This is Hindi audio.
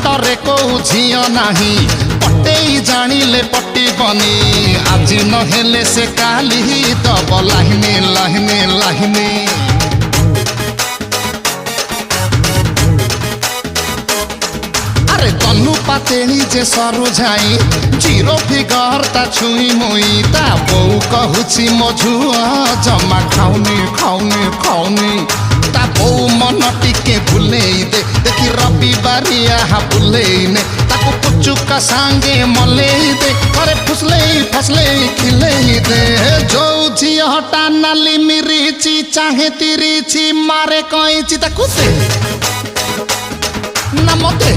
मुंडरे को झियो नाही पटेई जानिले पटी बनी आज नहेले से काली दब लाहिनी लाहिनी लाहिनी तनु पातेणी जे सरू जाई जीरो फिगर ता छुई मुई ता बो कहूची मो झुआ जमा खाउनी खाउनी खाउनी ता बो मन टिके भुलेई दे देखी रविवारिया हा भुलेई ने ताको पुचुका सांगे मलेई दे अरे फुसलेई फसलेई खिलेई दे जो झियटा नाली मिरीची चाहे तिरीची मारे कईची ताको दे ना मते